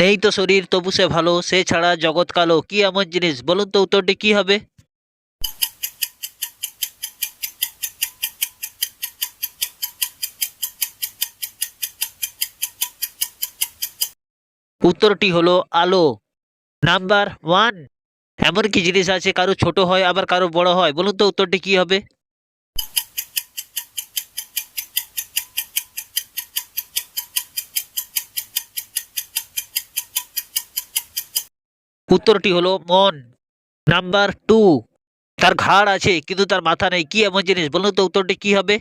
নেই তো শরীর তবু সে ভালো, সে ছাড়া জগৎ কালো, কি এমন জিনিস বলুন তো, উত্তরটি কি হবে? উত্তরটি হলো আলো। Number one. এমন কি জিনিস আছে কারো ছোট হয় আবার কারো বড় হয়, বলুন তো উত্তরটি কি হবে? উত্তরটি হলো মন। Number two. তার ঘাড় আছে কিন্তু তার মাথা নেই, কি এমন জিনিস বলুন তো উত্তরটি কি হবে?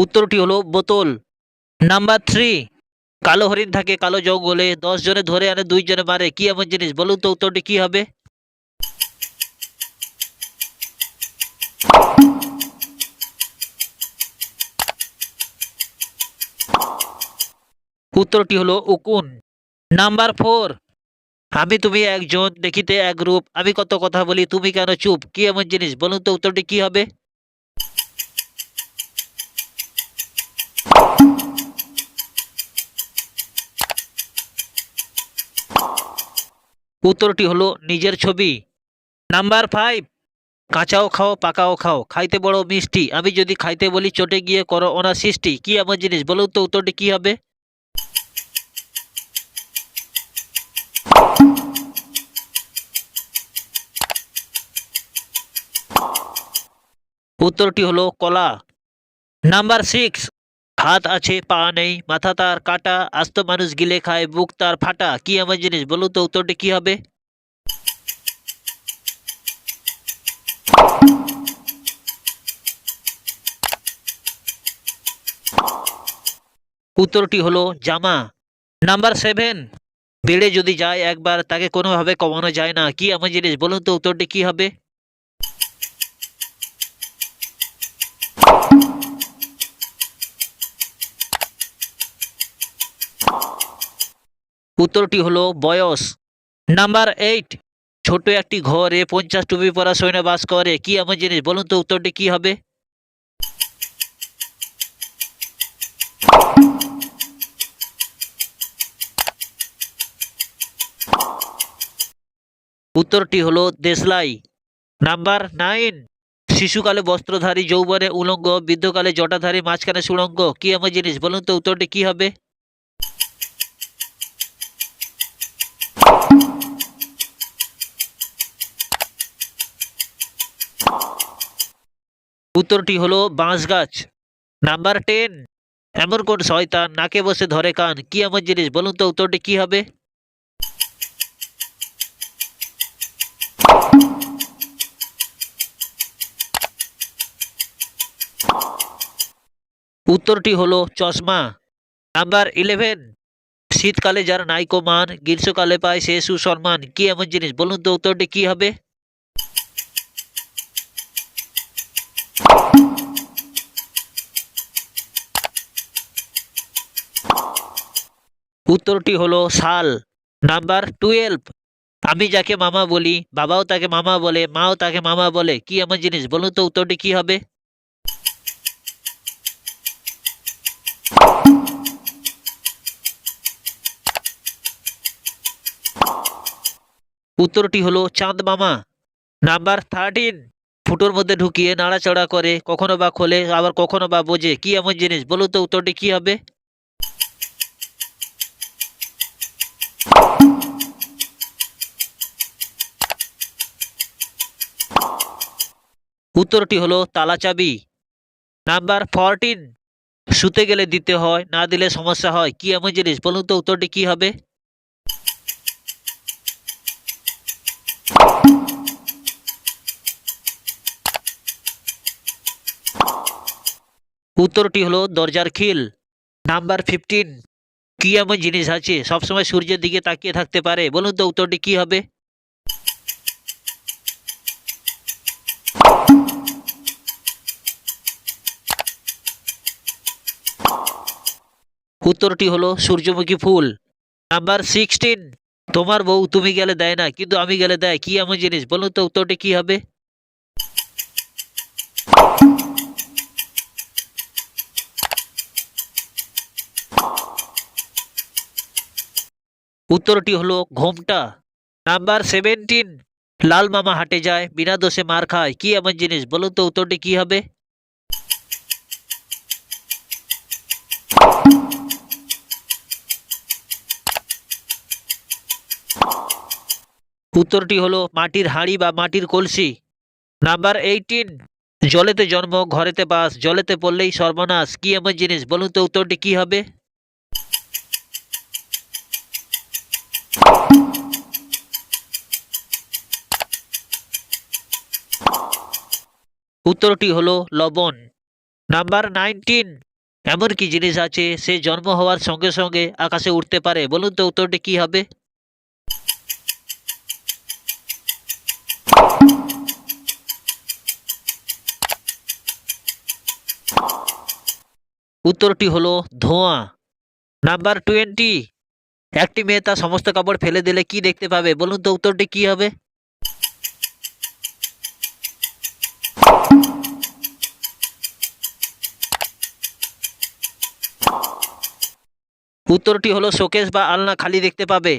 উত্তরটি হলো বোতল। Number three. কালো হরিণ থাকে কালো জঙ্গলে, 10 জনে ধরে আনে 2 জনে মারে, কি এমন জিনিস বলুন তো উত্তরটি কি হবে? উত্তরটি হলো উকুন। Number four. আমি তুমি একজন, দেখিতে এক রূপ, আমি কত কথা বলি তুমি কেন চুপ, কি এমন জিনিস বলুন তো উত্তরটি কি হবে? উত্তরটি হলো নিজের ছবি। Number five. কাঁচাও খাও পাকাও খাও, খাইতে বড় মিষ্টি, আমি যদি খাইতে বলি চটে গিয়ে করো অনার সৃষ্টি, কি এমন জিনিস বলুন তো উত্তরটি কি হবে? উত্তরটি হলো কলা। Number six. হাত আছে পা নেই, মাথা তার কাটা, আস্ত মানুষ গিলে খায়, বুক তার ফাটা, কি এমন জিনিস বলুন তো উত্তরটি কি হবে? উত্তরটি হলো জামা। Number seven. বেড়ে যদি যায় একবার তাকে কোনোভাবে কমানো যায় না, কি এমন জিনিস বলুন তো উত্তরটি কি হবে? উত্তরটি হলো বয়স। Number eight. ছোট একটি ঘরে 50 টুপি পরা সৈন্য বাস করে, কি এমন জিনিস বলুন তো উত্তরটি কি হবে? উত্তরটি হলো দেশলাই। Number nine. শিশুকালে বস্ত্রধারী, যৌবনে উলঙ্গ, বৃদ্ধকালে জটাধারী, মাঝখানে সুড়ঙ্গ, কি এমন জিনিস বলুন তো উত্তরটি কি হবে? উত্তরটি হলো বাঁশ গাছ। Number ten. এমন কোন শয়তান নাকে বসে ধরে কান, কি এমন জিনিস বলুন তো উত্তরটি কি হবে? উত্তরটি হলো চশমা। Number eleven. শীতকালে যার নাইকো মান, গ্রীষ্মকালে পায় সে সুসম্মান, কি এমন জিনিস বলুন তো উত্তরটি কি হবে? উত্তরটি হলো শাল। Number twelve. আমি যাকে মামা বলি, বাবাও তাকে মামা বলে, মাও তাকে মামা বলে, কি এমন জিনিস বলুন তো উত্তরটি কি হবে? উত্তরটি হলো চাঁদ মামা। Number thirteen. ফুটোর মধ্যে ঢুকিয়ে নাড়াচাড়া করে, কখনো বা খোলে আবার কখনো বা বোঝে, কি এমন জিনিস বলুন তো উত্তরটি কি হবে? উত্তরটি হলো তালা চাবি। Number fourteen. শুতে গেলে দিতে হয়, না দিলে সমস্যা হয়, কি এমন জিনিস বলুন তো উত্তরটি কি হবে? উত্তরটি হলো দরজার খিল। Number fifteen. কি এমন জিনিস আছে সবসময় সূর্যের দিকে তাকিয়ে থাকতে পারে, বলুন তো উত্তরটি কি হবে? উত্তরটি হলো সূর্যমুখী ফুল। Number sixteen. তোমার বউ তুমি গেলে দেয় না কিন্তু আমি গেলে দেয়, কি এমন জিনিস বলুন তো উত্তরটি কি হবে? উত্তরটি হলো ঘোমটা। নাম্বার 17, লাল মামা হাটে যায় বিনা দোষে মার খায়, কি এমন জিনিস? বলুন তো উত্তরটি কি হবে? উত্তরটি হলো মাটির হাঁড়ি বা মাটির কলসি। নাম্বার 18, জলেতে জন্ম ঘরেতে বাস, জলেতে পড়লেই সর্বনাশ, কি এমন জিনিস? বলুন তো উত্তরটি কি হবে? উত্তরটি হলো লবণ। নাম্বার 19, এমন কি জিনিস আছে সে জন্ম হওয়ার সঙ্গে সঙ্গে আকাশে উঠতে পারে? বলুন তো উত্তরটি কি হবে? উত্তরটি হলো ধোঁয়া। নাম্বার 20, একটি মেয়ে তার সমস্ত কাপড় ফেলে দিলে কি দেখতে পাবে? বলুন তো উত্তরটি কি হবে? উত্তরটি হলো শোকেস বা আলনা খালি দেখতে পাবে।